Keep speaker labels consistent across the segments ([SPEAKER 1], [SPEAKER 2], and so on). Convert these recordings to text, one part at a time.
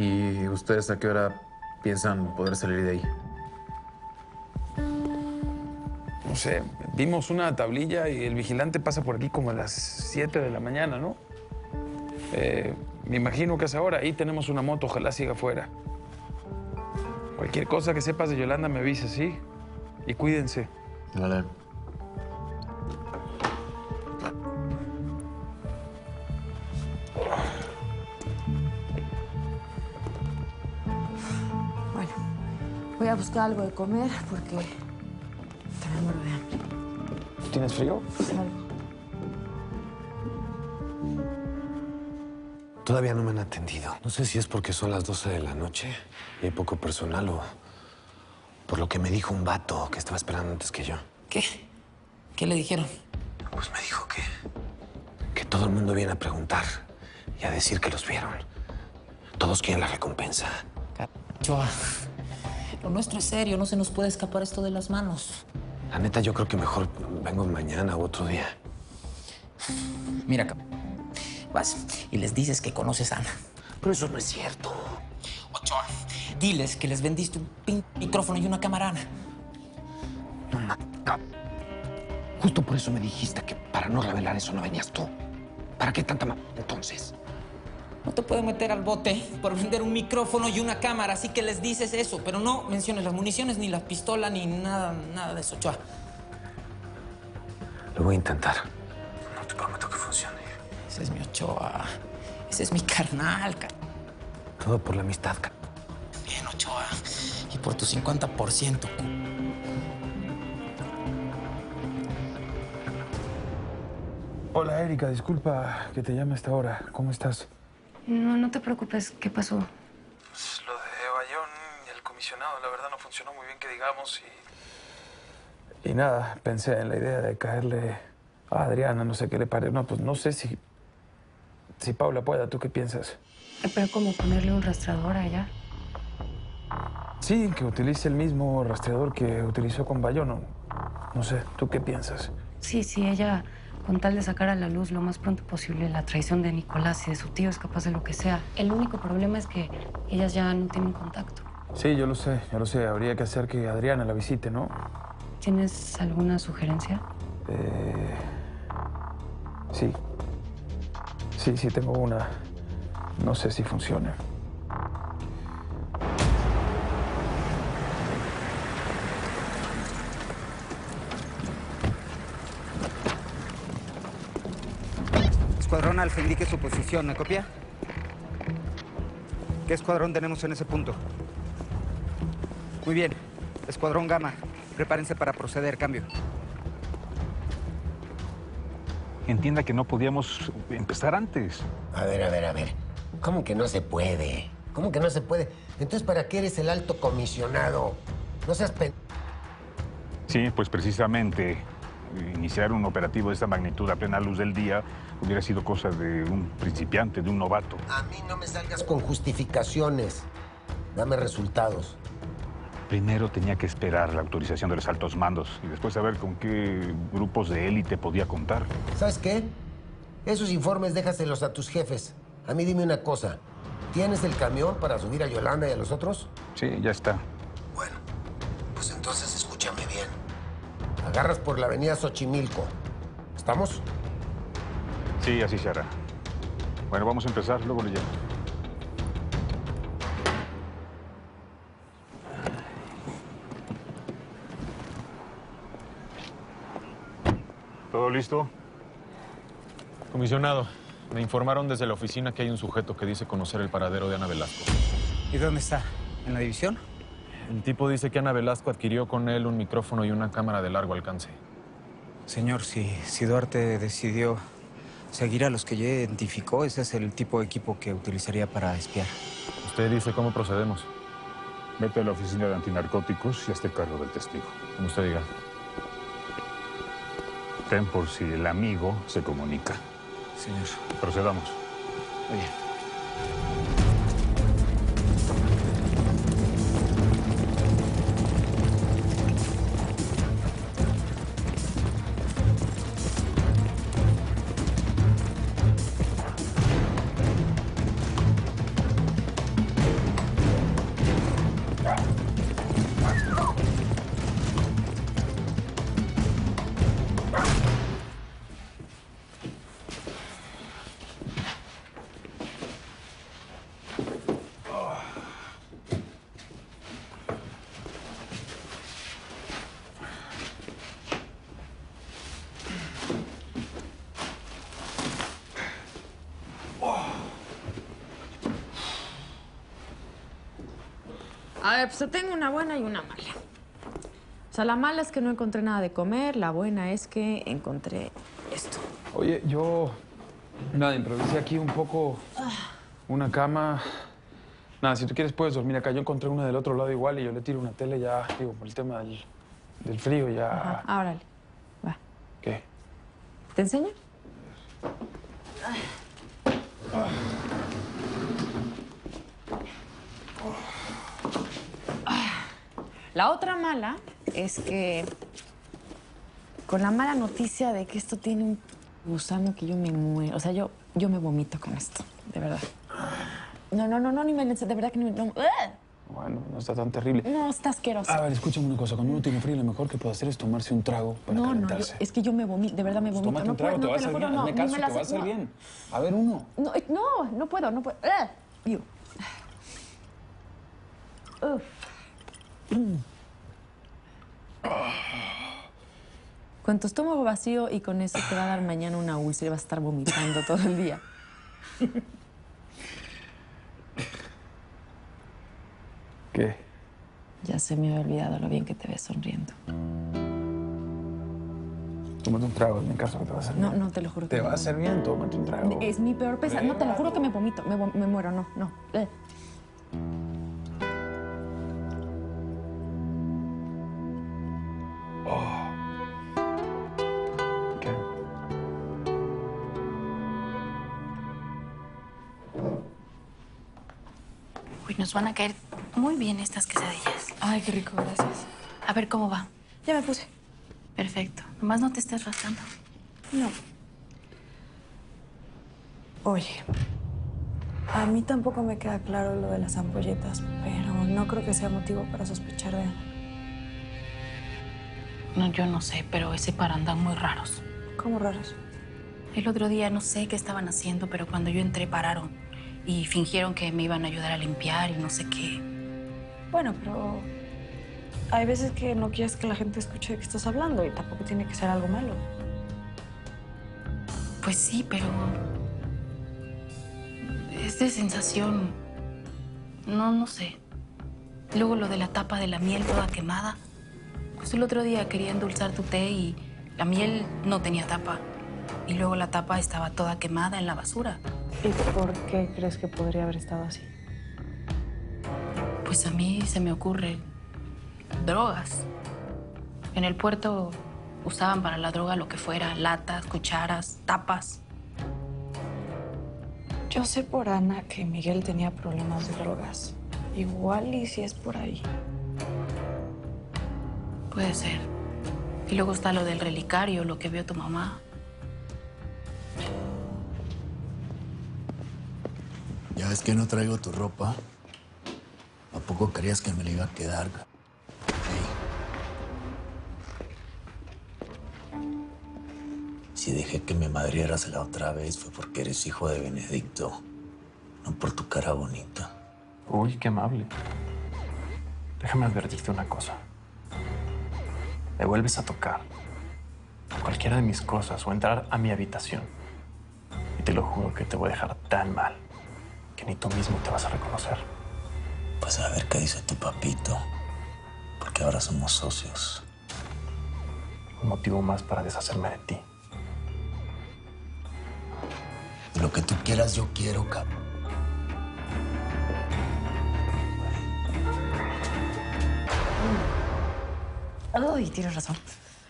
[SPEAKER 1] ¿Y ustedes a qué hora piensan poder salir de ahí?
[SPEAKER 2] No sé, vimos una tablilla y el vigilante pasa por aquí como a las 7 de la mañana, ¿no? Me imagino que es ahora. Ahí tenemos una moto, ojalá siga afuera. Cualquier cosa que sepas de Yolanda me avisas, ¿sí? Y cuídense.
[SPEAKER 1] Vale.
[SPEAKER 3] Bueno, voy a buscar algo de comer porque también muero de hambre.
[SPEAKER 2] ¿Tienes frío?
[SPEAKER 3] Pues algo.
[SPEAKER 4] Todavía no me han atendido. No sé si es porque son las 12 de la noche y hay poco personal o por lo que me dijo un vato que estaba esperando antes que yo.
[SPEAKER 5] ¿Qué? ¿Qué le dijeron?
[SPEAKER 4] Pues me dijo que todo el mundo viene a preguntar y a decir que los vieron. Todos quieren la recompensa.
[SPEAKER 5] Ochoa, lo nuestro es serio, no se nos puede escapar esto de las manos.
[SPEAKER 4] La neta, yo creo que mejor vengo mañana u otro día.
[SPEAKER 5] Mira, vas y les dices que conoces a Ana.
[SPEAKER 4] Pero eso no es cierto.
[SPEAKER 5] Ochoa, diles que les vendiste un micrófono y una cámara a Ana.
[SPEAKER 4] No, justo por eso me dijiste que para no revelar eso no venías tú. ¿Para qué tanta entonces?
[SPEAKER 5] No te pueden meter al bote por vender un micrófono y una cámara, así que les dices eso, pero no menciones las municiones, ni la pistola, ni nada de eso, Ochoa.
[SPEAKER 4] Lo voy a intentar. No te prometo que funcione.
[SPEAKER 5] Ese es mi Ochoa. Ese es mi carnal.
[SPEAKER 4] Todo por la amistad.
[SPEAKER 5] Bien, Ochoa. Y por tu 50%.
[SPEAKER 2] Hola, Erika. Disculpa que te llame a esta hora. ¿Cómo estás?
[SPEAKER 6] No te preocupes. ¿Qué pasó?
[SPEAKER 2] Pues lo de Bayón y el comisionado, la verdad, no funcionó muy bien, que digamos. Y nada, pensé en la idea de caerle a Adriana, no sé qué le parece. No, pues no sé si Paula pueda. ¿Tú qué piensas?
[SPEAKER 6] Pero ¿cómo ponerle un rastreador a ella?
[SPEAKER 2] Sí, que utilice el mismo rastreador que utilizó con Bayón. No sé, ¿tú qué piensas?
[SPEAKER 6] Sí, ella, con tal de sacar a la luz lo más pronto posible la traición de Nicolás y de su tío, es capaz de lo que sea. El único problema es que ellas ya no tienen contacto.
[SPEAKER 2] Sí, yo lo sé. Habría que hacer que Adriana la visite, ¿no?
[SPEAKER 6] ¿Tienes alguna sugerencia?
[SPEAKER 2] Sí. Sí, tengo una. No sé si funciona.
[SPEAKER 7] Escuadrón Alfa, indique su posición. ¿Me copia? ¿Qué escuadrón tenemos en ese punto? Muy bien. Escuadrón Gamma, prepárense para proceder. Cambio.
[SPEAKER 8] Entienda que no podíamos empezar antes.
[SPEAKER 9] A ver. ¿Cómo que no se puede? ¿Cómo que no se puede? Entonces, ¿para qué eres el alto comisionado? No seas
[SPEAKER 8] Sí, pues precisamente iniciar un operativo de esta magnitud a plena luz del día hubiera sido cosa de un principiante, de un novato.
[SPEAKER 9] A mí no me salgas con justificaciones. Dame resultados.
[SPEAKER 8] Primero tenía que esperar la autorización de los altos mandos y después saber con qué grupos de élite podía contar.
[SPEAKER 9] ¿Sabes qué? Esos informes déjaselos a tus jefes. A mí dime una cosa. ¿Tienes el camión para subir a Yolanda y a los otros?
[SPEAKER 8] Sí, ya está.
[SPEAKER 9] Bueno, pues entonces escúchame bien. Agarras por la avenida Xochimilco. ¿Estamos?
[SPEAKER 8] Sí, así se hará. Bueno, vamos a empezar, luego le llamo. ¿Todo listo?
[SPEAKER 1] Comisionado, me informaron desde la oficina que hay un sujeto que dice conocer el paradero de Ana Velasco.
[SPEAKER 7] ¿Y dónde está? ¿En la división?
[SPEAKER 1] El tipo dice que Ana Velasco adquirió con él un micrófono y una cámara de largo alcance.
[SPEAKER 7] Señor, si Duarte decidió seguir a los que ya identificó, ese es el tipo de equipo que utilizaría para espiar.
[SPEAKER 1] Usted dice cómo procedemos.
[SPEAKER 8] Vete a la oficina de antinarcóticos y hazte cargo del testigo.
[SPEAKER 1] Como usted diga.
[SPEAKER 8] Ten por si el amigo se comunica.
[SPEAKER 7] Señor.
[SPEAKER 8] Procedamos.
[SPEAKER 7] Oye.
[SPEAKER 3] A ver, pues tengo una buena y una mala. O sea, la mala es que no encontré nada de comer, la buena es que encontré esto.
[SPEAKER 2] Oye, yo... Nada, improvisé aquí un poco una cama. Nada, si tú quieres puedes dormir acá. Yo encontré una del otro lado igual y yo le tiro una tele ya, digo, por el tema del frío ya...
[SPEAKER 3] Ajá, órale. Va.
[SPEAKER 2] ¿Qué?
[SPEAKER 3] ¿Te enseño? La otra mala es que con la mala noticia de que esto tiene un gusano que yo me muero. O sea, yo me vomito con esto, de verdad. No, ni me... De verdad que no... ¡Ugh!
[SPEAKER 2] Bueno, no está tan terrible.
[SPEAKER 3] No, está asqueroso.
[SPEAKER 2] A ver, escúchame una cosa. Cuando uno tiene frío, lo mejor que puede hacer es tomarse un trago para calentarse.
[SPEAKER 3] Es que yo me vomito, de verdad me vomito.
[SPEAKER 2] Tómate un trago, te va a hacer bien. Hazme caso, te va a hacer bien. A ver, uno.
[SPEAKER 3] No puedo. ¡Ugh! Ew. Uf. Con tu estómago vacío y con eso te va a dar mañana una úlcera y vas a estar vomitando todo el día.
[SPEAKER 2] ¿Qué?
[SPEAKER 3] Ya se me había olvidado lo bien que te ves sonriendo.
[SPEAKER 2] Tómate un trago, hazme caso que te va a hacer bien.
[SPEAKER 3] No, te lo juro que
[SPEAKER 2] Te va a hacer bien, tómate un trago.
[SPEAKER 3] Es mi peor pesar. No, te lo juro que me vomito. Me muero, no.
[SPEAKER 2] ¿Qué?
[SPEAKER 6] Uy, nos van a caer muy bien estas quesadillas.
[SPEAKER 3] Ay, qué rico, gracias.
[SPEAKER 6] A ver cómo va.
[SPEAKER 3] Ya me puse.
[SPEAKER 6] Perfecto. Nomás no te estés rascando.
[SPEAKER 3] No. Oye, a mí tampoco me queda claro lo de las ampolletas, pero no creo que sea motivo para sospechar de Ana.
[SPEAKER 6] No, yo no sé, pero ese par andan muy raros.
[SPEAKER 3] ¿Cómo raros?
[SPEAKER 6] El otro día no sé qué estaban haciendo, pero cuando yo entré pararon y fingieron que me iban a ayudar a limpiar y no sé qué.
[SPEAKER 3] Bueno, pero hay veces que no quieres que la gente escuche de qué estás hablando y tampoco tiene que ser algo malo.
[SPEAKER 6] Pues sí, pero es de sensación. No sé. Luego lo de la tapa de la miel toda quemada. Pues el otro día quería endulzar tu té y la miel no tenía tapa. Y luego la tapa estaba toda quemada en la basura.
[SPEAKER 3] ¿Y por qué crees que podría haber estado así?
[SPEAKER 6] Pues a mí se me ocurre drogas. En el puerto usaban para la droga lo que fuera, latas, cucharas, tapas.
[SPEAKER 3] Yo sé por Ana que Miguel tenía problemas de drogas. Igual y si es por ahí.
[SPEAKER 6] Puede ser. Y luego está lo del relicario, lo que vio tu mamá.
[SPEAKER 10] Ya ves que no traigo tu ropa. ¿A poco creías que me la iba a quedar? Si dejé que me madrieras la otra vez fue porque eres hijo de Benedicto, no por tu cara bonita.
[SPEAKER 11] Uy, qué amable. Déjame advertirte una cosa. Me vuelves a tocar cualquiera de mis cosas o entrar a mi habitación y te lo juro que te voy a dejar tan mal que ni tú mismo te vas a reconocer.
[SPEAKER 10] Pues a ver qué dice tu papito, porque ahora somos socios.
[SPEAKER 11] Un motivo más para deshacerme de ti.
[SPEAKER 10] Lo que tú quieras, yo quiero, cabrón.
[SPEAKER 3] Uy, tienes razón.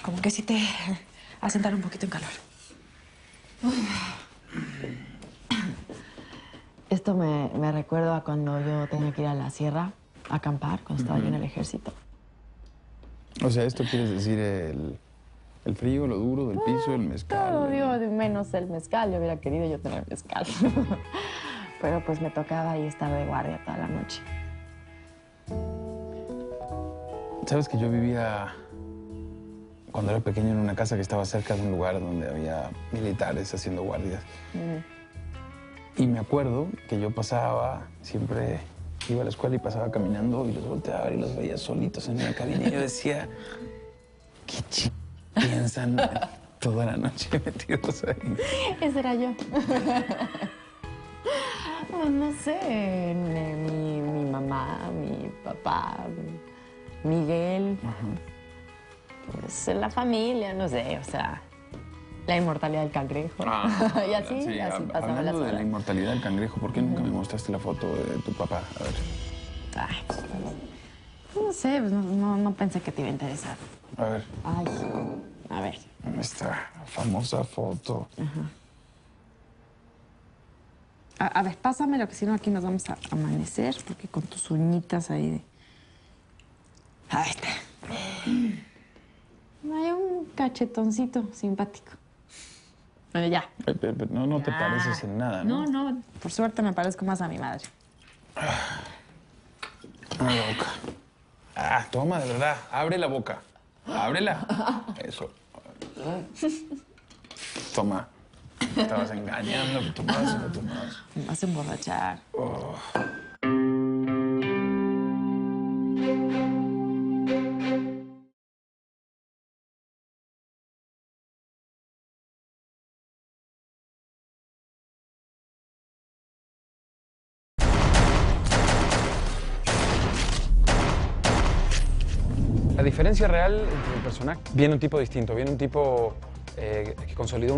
[SPEAKER 3] Como que sí te hace entrar un poquito en calor. Esto me recuerda a cuando yo tenía que ir a la sierra a acampar, cuando estaba yo en el ejército.
[SPEAKER 2] O sea, ¿esto quieres decir el frío, lo duro del piso, el mezcal?
[SPEAKER 3] Todo, digo, menos el mezcal. Yo hubiera querido yo tener mezcal. Pero pues me tocaba y estaba de guardia toda la noche.
[SPEAKER 2] ¿Sabes que yo vivía cuando era pequeño en una casa que estaba cerca de un lugar donde había militares haciendo guardias? Y me acuerdo que yo pasaba, siempre iba a la escuela y pasaba caminando y los volteaba y los veía solitos en una cabina. Y yo decía, ¿qué piensan toda la noche metidos ahí?
[SPEAKER 3] Ese era yo. No sé, mi mamá, mi papá, Miguel. Pues la familia, no sé, o sea, la inmortalidad del cangrejo. Y así,
[SPEAKER 2] sí,
[SPEAKER 3] así pasaban las
[SPEAKER 2] hablando de la
[SPEAKER 3] horas.
[SPEAKER 2] inmortalidad del cangrejo, ¿por qué nunca me mostraste la foto de tu papá? A ver.
[SPEAKER 3] Ay, no sé, pues no pensé que te iba a interesar.
[SPEAKER 2] A ver.
[SPEAKER 3] Ay, a ver.
[SPEAKER 2] Esta famosa foto.
[SPEAKER 3] A ver, pásamelo, que si no aquí nos vamos a amanecer, porque con tus uñitas ahí de... Ahí está. Hay un cachetoncito simpático. Bueno, ya.
[SPEAKER 2] Pero no te pareces en nada, ¿no?
[SPEAKER 3] No, por suerte me parezco más a mi madre.
[SPEAKER 2] Una boca. Toma, de verdad. Abre la boca. Ábrela. Eso. Toma. Te estabas engañando. Tomabas o no tomabas.
[SPEAKER 3] Me vas a emborrachar.
[SPEAKER 2] La diferencia real entre el personaje, viene un tipo distinto, viene un tipo que consolidó